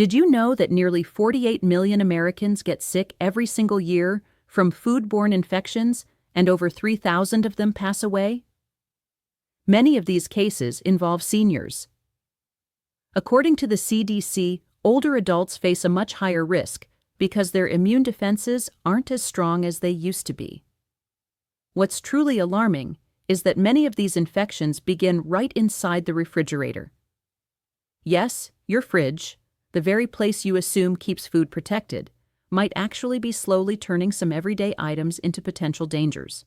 Did you know that nearly 48 million Americans get sick every single year from foodborne infections, and over 3,000 of them pass away? Many of these cases involve seniors. According to the CDC, older adults face a much higher risk because their immune defenses aren't as strong as they used to be. What's truly alarming is that many of these infections begin right inside the refrigerator. Yes, your fridge, the very place you assume keeps food protected, might actually be slowly turning some everyday items into potential dangers.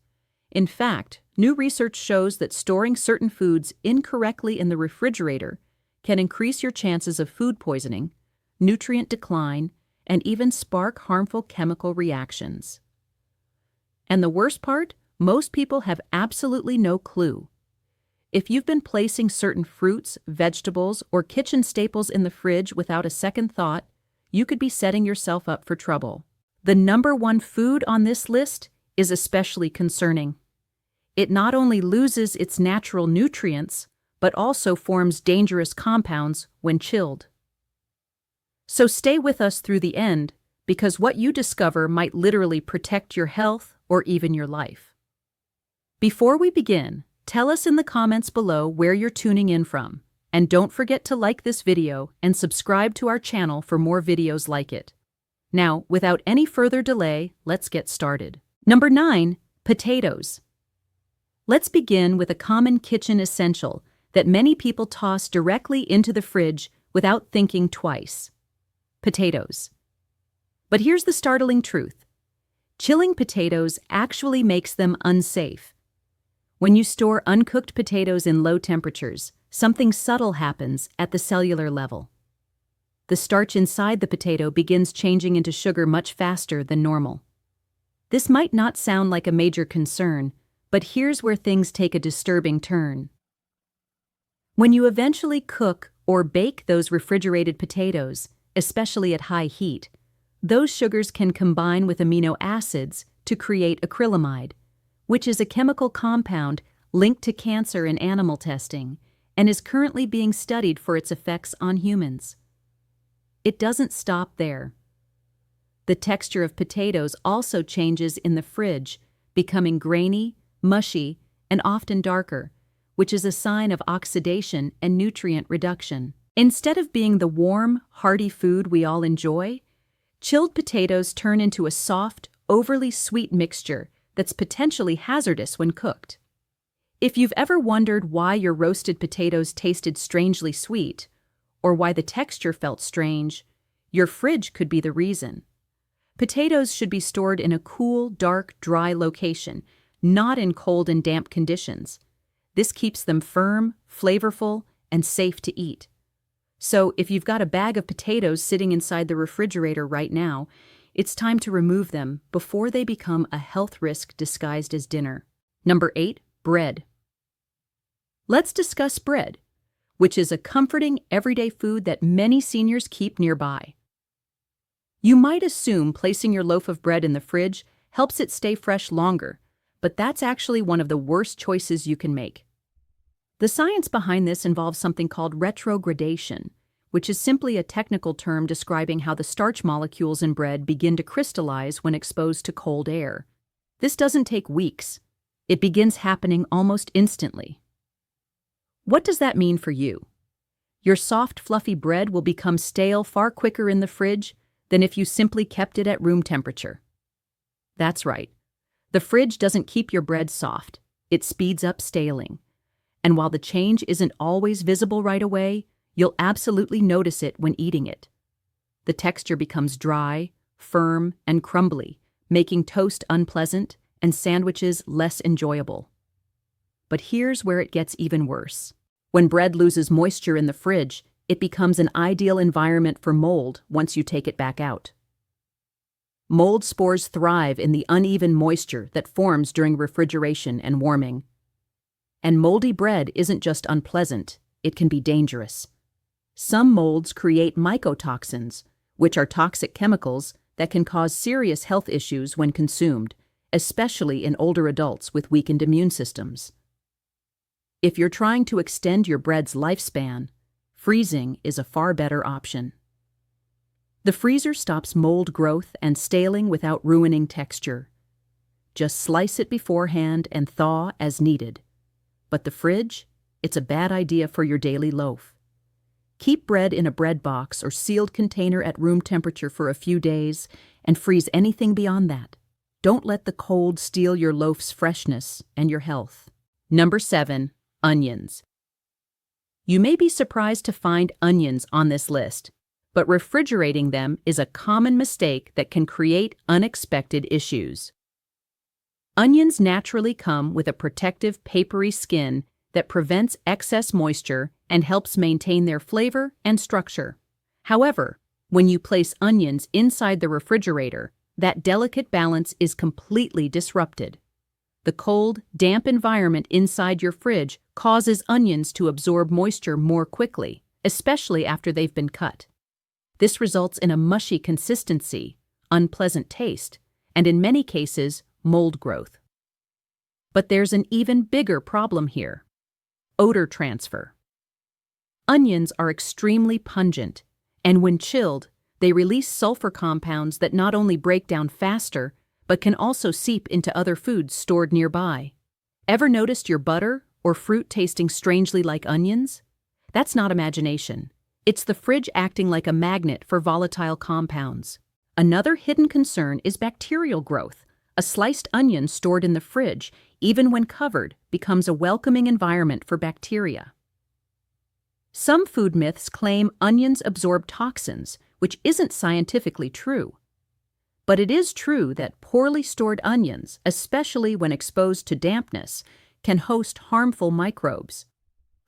In fact, new research shows that storing certain foods incorrectly in the refrigerator can increase your chances of food poisoning, nutrient decline, and even spark harmful chemical reactions. And the worst part? Most people have absolutely no clue. If you've been placing certain fruits, vegetables, or kitchen staples in the fridge without a second thought, you could be setting yourself up for trouble. The number one food on this list is especially concerning. It not only loses its natural nutrients, but also forms dangerous compounds when chilled. So stay with us through the end, because what you discover might literally protect your health or even your life. Before we begin, tell us in the comments below where you're tuning in from, and don't forget to like this video and subscribe to our channel for more videos like it. Now, without any further delay, let's get started. Number 9, potatoes. Let's begin with a common kitchen essential that many people toss directly into the fridge without thinking twice: potatoes. But here's the startling truth. Chilling potatoes actually makes them unsafe. When you store uncooked potatoes in low temperatures, something subtle happens at the cellular level. The starch inside the potato begins changing into sugar much faster than normal. This might not sound like a major concern, but here's where things take a disturbing turn. When you eventually cook or bake those refrigerated potatoes, especially at high heat, those sugars can combine with amino acids to create acrylamide, which is a chemical compound linked to cancer in animal testing and is currently being studied for its effects on humans. It doesn't stop there. The texture of potatoes also changes in the fridge, becoming grainy, mushy, and often darker, which is a sign of oxidation and nutrient reduction. Instead of being the warm, hearty food we all enjoy, chilled potatoes turn into a soft, overly sweet mixture that's potentially hazardous when cooked. If you've ever wondered why your roasted potatoes tasted strangely sweet, or why the texture felt strange, your fridge could be the reason. Potatoes should be stored in a cool, dark, dry location, not in cold and damp conditions. This keeps them firm, flavorful, and safe to eat. So if you've got a bag of potatoes sitting inside the refrigerator right now, it's time to remove them before they become a health risk disguised as dinner. Number 8, bread. Let's discuss bread, which is a comforting, everyday food that many seniors keep nearby. You might assume placing your loaf of bread in the fridge helps it stay fresh longer, but that's actually one of the worst choices you can make. The science behind this involves something called retrogradation, which is simply a technical term describing how the starch molecules in bread begin to crystallize when exposed to cold air. This doesn't take weeks. It begins happening almost instantly. What does that mean for you? Your soft, fluffy bread will become stale far quicker in the fridge than if you simply kept it at room temperature. That's right. The fridge doesn't keep your bread soft. It speeds up staling. And while the change isn't always visible right away, you'll absolutely notice it when eating it. The texture becomes dry, firm, and crumbly, making toast unpleasant and sandwiches less enjoyable. But here's where it gets even worse. When bread loses moisture in the fridge, it becomes an ideal environment for mold once you take it back out. Mold spores thrive in the uneven moisture that forms during refrigeration and warming. And moldy bread isn't just unpleasant, it can be dangerous. Some molds create mycotoxins, which are toxic chemicals that can cause serious health issues when consumed, especially in older adults with weakened immune systems. If you're trying to extend your bread's lifespan, freezing is a far better option. The freezer stops mold growth and staling without ruining texture. Just slice it beforehand and thaw as needed. But the fridge? It's a bad idea for your daily loaf. Keep bread in a bread box or sealed container at room temperature for a few days and freeze anything beyond that. Don't let the cold steal your loaf's freshness and your health. Number 7. Onions. You may be surprised to find onions on this list, but refrigerating them is a common mistake that can create unexpected issues. Onions naturally come with a protective papery skin that prevents excess moisture and helps maintain their flavor and structure. However, when you place onions inside the refrigerator, that delicate balance is completely disrupted. The cold, damp environment inside your fridge causes onions to absorb moisture more quickly, especially after they've been cut. This results in a mushy consistency, unpleasant taste, and in many cases, mold growth. But there's an even bigger problem here: odor transfer. Onions are extremely pungent, and when chilled, they release sulfur compounds that not only break down faster, but can also seep into other foods stored nearby. Ever noticed your butter or fruit tasting strangely like onions? That's not imagination. It's the fridge acting like a magnet for volatile compounds. Another hidden concern is bacterial growth. A sliced onion stored in the fridge, even when covered, becomes a welcoming environment for bacteria. Some food myths claim onions absorb toxins, which isn't scientifically true. But it is true that poorly stored onions, especially when exposed to dampness, can host harmful microbes.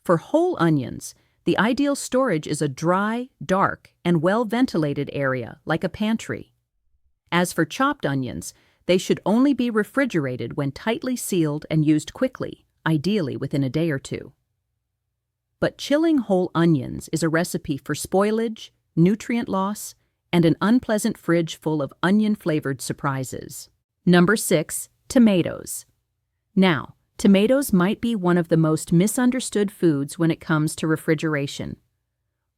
For whole onions, the ideal storage is a dry, dark, and well-ventilated area like a pantry. As for chopped onions, they should only be refrigerated when tightly sealed and used quickly, ideally within a day or two. But chilling whole onions is a recipe for spoilage, nutrient loss, and an unpleasant fridge full of onion-flavored surprises. Number 6. Tomatoes. Now, tomatoes might be one of the most misunderstood foods when it comes to refrigeration.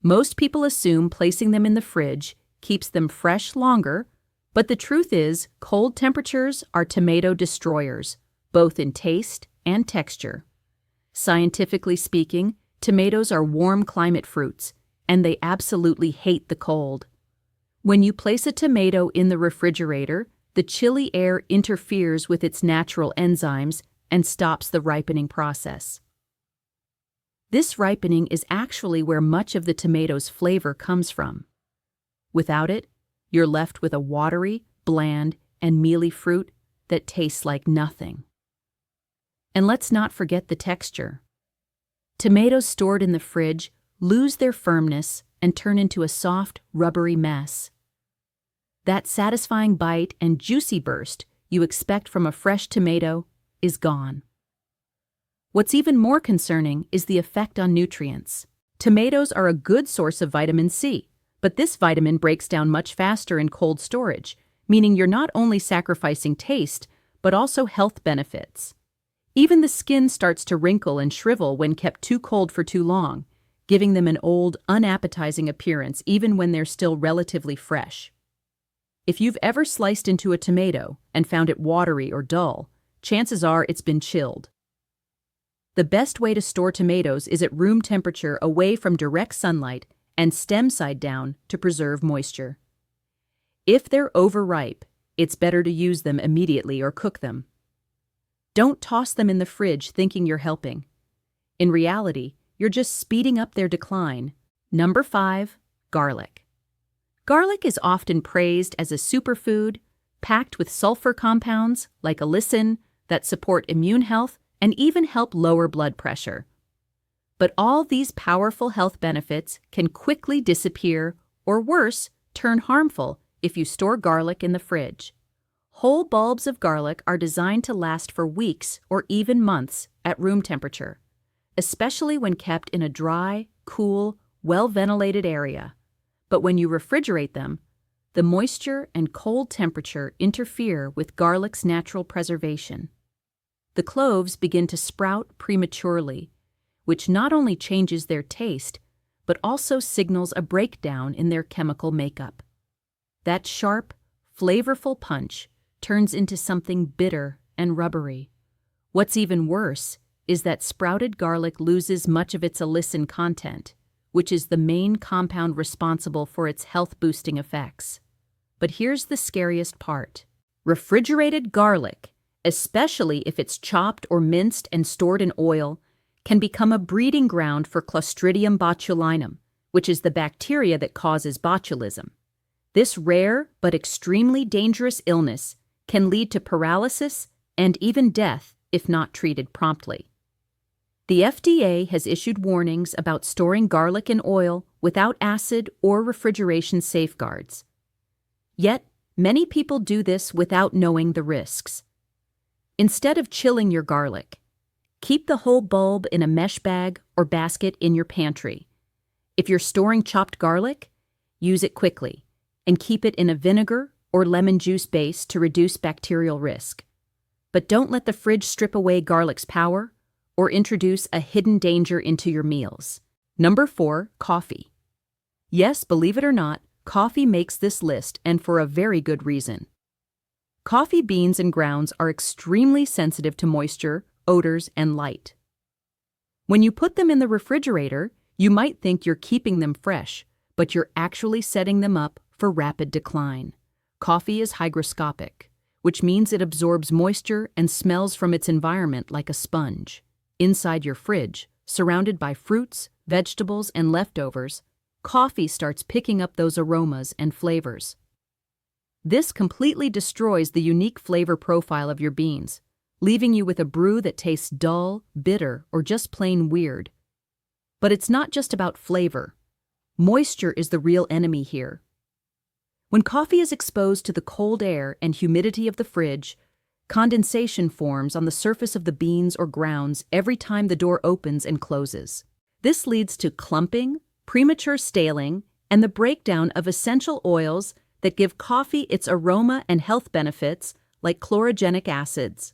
Most people assume placing them in the fridge keeps them fresh longer, but the truth is, cold temperatures are tomato destroyers, both in taste and texture. Scientifically speaking, tomatoes are warm climate fruits, and they absolutely hate the cold. When you place a tomato in the refrigerator, the chilly air interferes with its natural enzymes and stops the ripening process. This ripening is actually where much of the tomato's flavor comes from. Without it, you're left with a watery, bland, and mealy fruit that tastes like nothing. And let's not forget the texture. Tomatoes stored in the fridge lose their firmness and turn into a soft, rubbery mess. That satisfying bite and juicy burst you expect from a fresh tomato is gone. What's even more concerning is the effect on nutrients. Tomatoes are a good source of vitamin C, but this vitamin breaks down much faster in cold storage, meaning you're not only sacrificing taste, but also health benefits. Even the skin starts to wrinkle and shrivel when kept too cold for too long, giving them an old, unappetizing appearance even when they're still relatively fresh. If you've ever sliced into a tomato and found it watery or dull, chances are it's been chilled. The best way to store tomatoes is at room temperature away from direct sunlight and stem side down to preserve moisture. If they're overripe, it's better to use them immediately or cook them. Don't toss them in the fridge thinking you're helping. In reality, you're just speeding up their decline. Number 5. Garlic. Garlic is often praised as a superfood, packed with sulfur compounds like allicin that support immune health and even help lower blood pressure. But all these powerful health benefits can quickly disappear, or worse, turn harmful if you store garlic in the fridge. Whole bulbs of garlic are designed to last for weeks or even months at room temperature, especially when kept in a dry, cool, well-ventilated area. But when you refrigerate them, the moisture and cold temperature interfere with garlic's natural preservation. The cloves begin to sprout prematurely, which not only changes their taste, but also signals a breakdown in their chemical makeup. that sharp, flavorful punch turns into something bitter and rubbery. What's even worse is that sprouted garlic loses much of its allicin content, which is the main compound responsible for its health-boosting effects. But here's the scariest part. Refrigerated garlic, especially if it's chopped or minced and stored in oil, can become a breeding ground for Clostridium botulinum, which is the bacteria that causes botulism. This rare but extremely dangerous illness can lead to paralysis and even death if not treated promptly. The FDA has issued warnings about storing garlic in oil without acid or refrigeration safeguards. Yet, many people do this without knowing the risks. Instead of chilling your garlic, keep the whole bulb in a mesh bag or basket in your pantry. If you're storing chopped garlic, use it quickly and keep it in a vinegar or lemon juice base to reduce bacterial risk. But don't let the fridge strip away garlic's power or introduce a hidden danger into your meals. Number 4, coffee. Yes, believe it or not, coffee makes this list, and for a very good reason. Coffee beans and grounds are extremely sensitive to moisture, odors, and light. When you put them in the refrigerator, you might think you're keeping them fresh, but you're actually setting them up for rapid decline. Coffee is hygroscopic, which means it absorbs moisture and smells from its environment like a sponge. Inside your fridge, surrounded by fruits, vegetables, and leftovers, coffee starts picking up those aromas and flavors. This completely destroys the unique flavor profile of your beans, leaving you with a brew that tastes dull, bitter, or just plain weird. But it's not just about flavor. Moisture is the real enemy here. When coffee is exposed to the cold air and humidity of the fridge, condensation forms on the surface of the beans or grounds every time the door opens and closes. This leads to clumping, premature staling, and the breakdown of essential oils that give coffee its aroma and health benefits, like chlorogenic acids.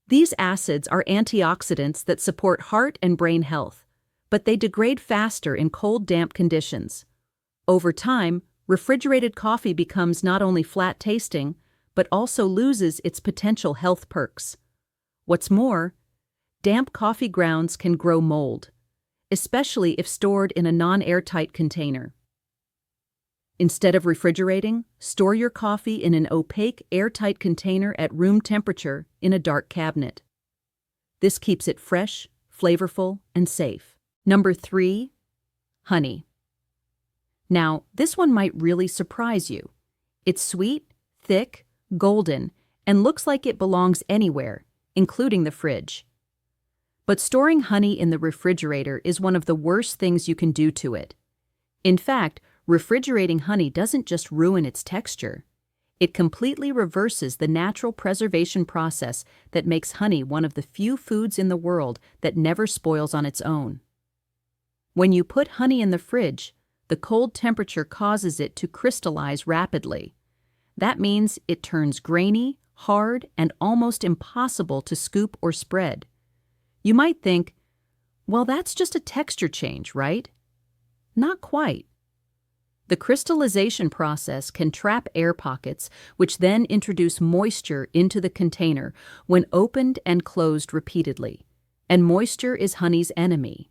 These acids are antioxidants that support heart and brain health, but they degrade faster in cold, damp conditions. Over time, refrigerated coffee becomes not only flat-tasting, but also loses its potential health perks. What's more, damp coffee grounds can grow mold, especially if stored in a non-airtight container. Instead of refrigerating, store your coffee in an opaque, airtight container at room temperature in a dark cabinet. This keeps it fresh, flavorful, and safe. Number 3, honey. Now, this one might really surprise you. It's sweet, thick, golden, and looks like it belongs anywhere, including the fridge. But storing honey in the refrigerator is one of the worst things you can do to it. In fact, refrigerating honey doesn't just ruin its texture. It completely reverses the natural preservation process that makes honey one of the few foods in the world that never spoils on its own. When you put honey in the fridge, the cold temperature causes it to crystallize rapidly. That means it turns grainy, hard, and almost impossible to scoop or spread. You might think, well, that's just a texture change, right? Not quite. The crystallization process can trap air pockets, which then introduce moisture into the container when opened and closed repeatedly. And moisture is honey's enemy.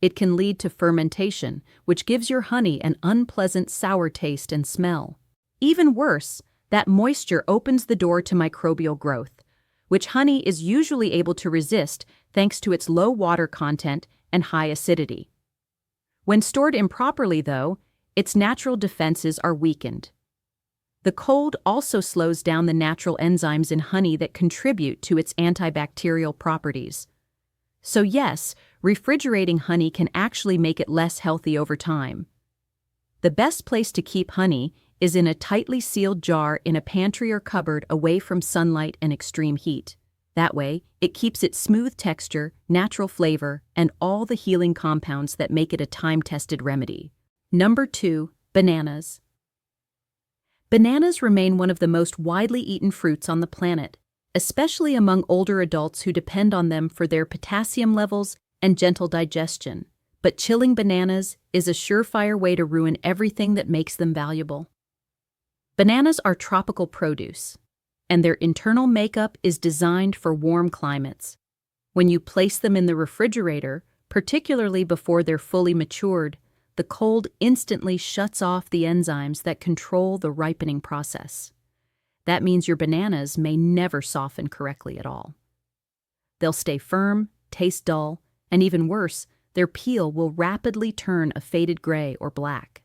It can lead to fermentation, which gives your honey an unpleasant sour taste and smell. Even worse, that moisture opens the door to microbial growth, which honey is usually able to resist thanks to its low water content and high acidity. When stored improperly, though, its natural defenses are weakened. The cold also slows down the natural enzymes in honey that contribute to its antibacterial properties. So yes, refrigerating honey can actually make it less healthy over time. The best place to keep honey is in a tightly sealed jar in a pantry or cupboard away from sunlight and extreme heat. That way, it keeps its smooth texture, natural flavor, and all the healing compounds that make it a time-tested remedy. Number 2, bananas. Bananas remain one of the most widely eaten fruits on the planet, especially among older adults who depend on them for their potassium levels and gentle digestion. But chilling bananas is a surefire way to ruin everything that makes them valuable. Bananas are tropical produce, and their internal makeup is designed for warm climates. When you place them in the refrigerator, particularly before they're fully matured, the cold instantly shuts off the enzymes that control the ripening process. That means your bananas may never soften correctly at all. They'll stay firm, taste dull, and even worse, their peel will rapidly turn a faded gray or black.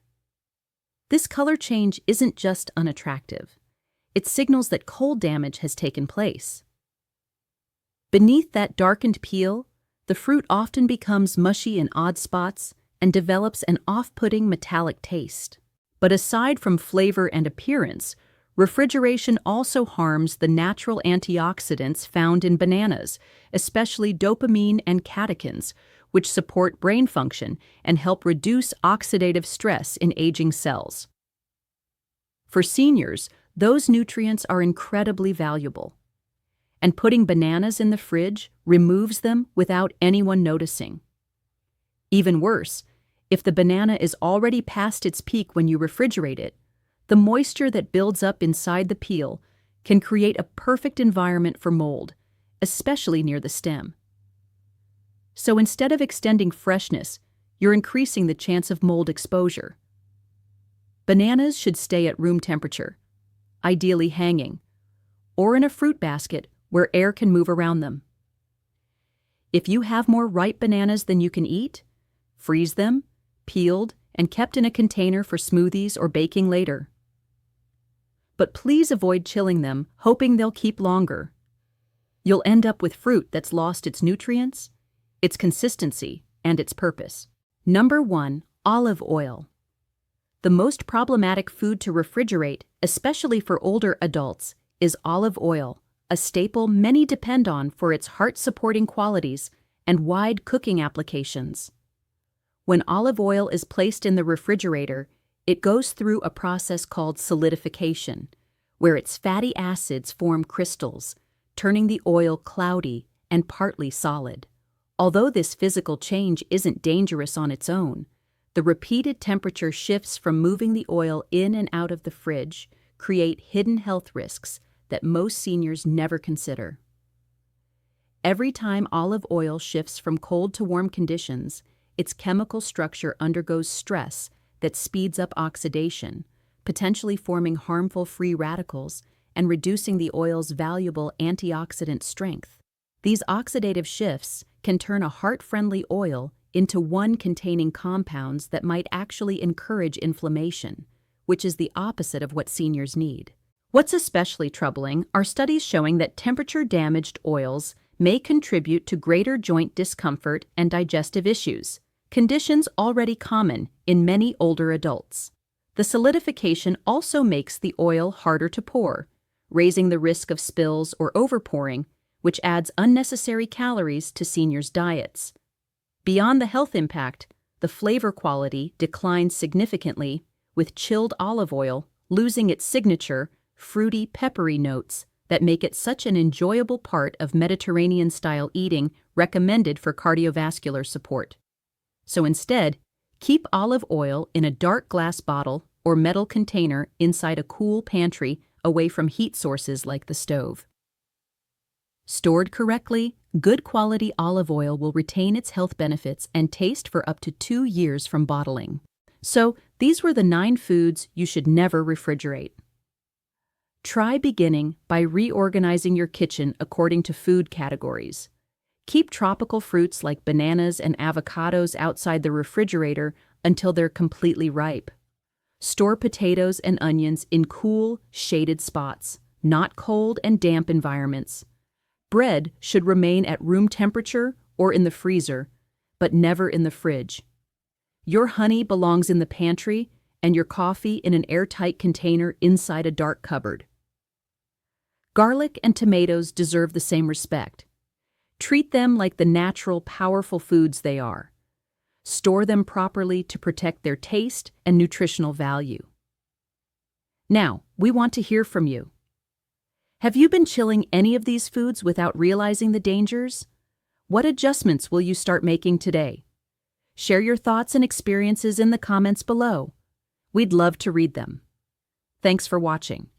This color change isn't just unattractive. It signals that cold damage has taken place. Beneath that darkened peel, the fruit often becomes mushy in odd spots and develops an off-putting metallic taste. But aside from flavor and appearance, refrigeration also harms the natural antioxidants found in bananas, especially dopamine and catechins, which support brain function and help reduce oxidative stress in aging cells. For seniors, those nutrients are incredibly valuable. And putting bananas in the fridge removes them without anyone noticing. Even worse, if the banana is already past its peak when you refrigerate it, the moisture that builds up inside the peel can create a perfect environment for mold, especially near the stem. So instead of extending freshness, you're increasing the chance of mold exposure. Bananas should stay at room temperature, ideally hanging, or in a fruit basket where air can move around them. If you have more ripe bananas than you can eat, freeze them, peeled, and kept in a container for smoothies or baking later. But please avoid chilling them, hoping they'll keep longer. You'll end up with fruit that's lost its nutrients, its consistency, and its purpose. Number 1, olive oil. The most problematic food to refrigerate, especially for older adults, is olive oil, a staple many depend on for its heart-supporting qualities and wide cooking applications. When olive oil is placed in the refrigerator, it goes through a process called solidification, where its fatty acids form crystals, turning the oil cloudy and partly solid. Although this physical change isn't dangerous on its own, the repeated temperature shifts from moving the oil in and out of the fridge create hidden health risks that most seniors never consider. Every time olive oil shifts from cold to warm conditions, its chemical structure undergoes stress that speeds up oxidation, potentially forming harmful free radicals and reducing the oil's valuable antioxidant strength. These oxidative shifts can turn a heart-friendly oil into one containing compounds that might actually encourage inflammation, which is the opposite of what seniors need. What's especially troubling are studies showing that temperature-damaged oils may contribute to greater joint discomfort and digestive issues, conditions already common in many older adults. The solidification also makes the oil harder to pour, raising the risk of spills or overpouring, which adds unnecessary calories to seniors' diets. Beyond the health impact, the flavor quality declines significantly, with chilled olive oil losing its signature, fruity, peppery notes that make it such an enjoyable part of Mediterranean-style eating recommended for cardiovascular support. So instead, keep olive oil in a dark glass bottle or metal container inside a cool pantry away from heat sources like the stove. Stored correctly, good quality olive oil will retain its health benefits and taste for up to 2 years from bottling. So, these were the 9 foods you should never refrigerate. Try beginning by reorganizing your kitchen according to food categories. Keep tropical fruits like bananas and avocados outside the refrigerator until they're completely ripe. Store potatoes and onions in cool, shaded spots, not cold and damp environments. Bread should remain at room temperature or in the freezer, but never in the fridge. Your honey belongs in the pantry and your coffee in an airtight container inside a dark cupboard. Garlic and tomatoes deserve the same respect. Treat them like the natural, powerful foods they are. Store them properly to protect their taste and nutritional value. Now, we want to hear from you. Have you been chilling any of these foods without realizing the dangers? What adjustments will you start making today? Share your thoughts and experiences in the comments below. We'd love to read them. Thanks for watching.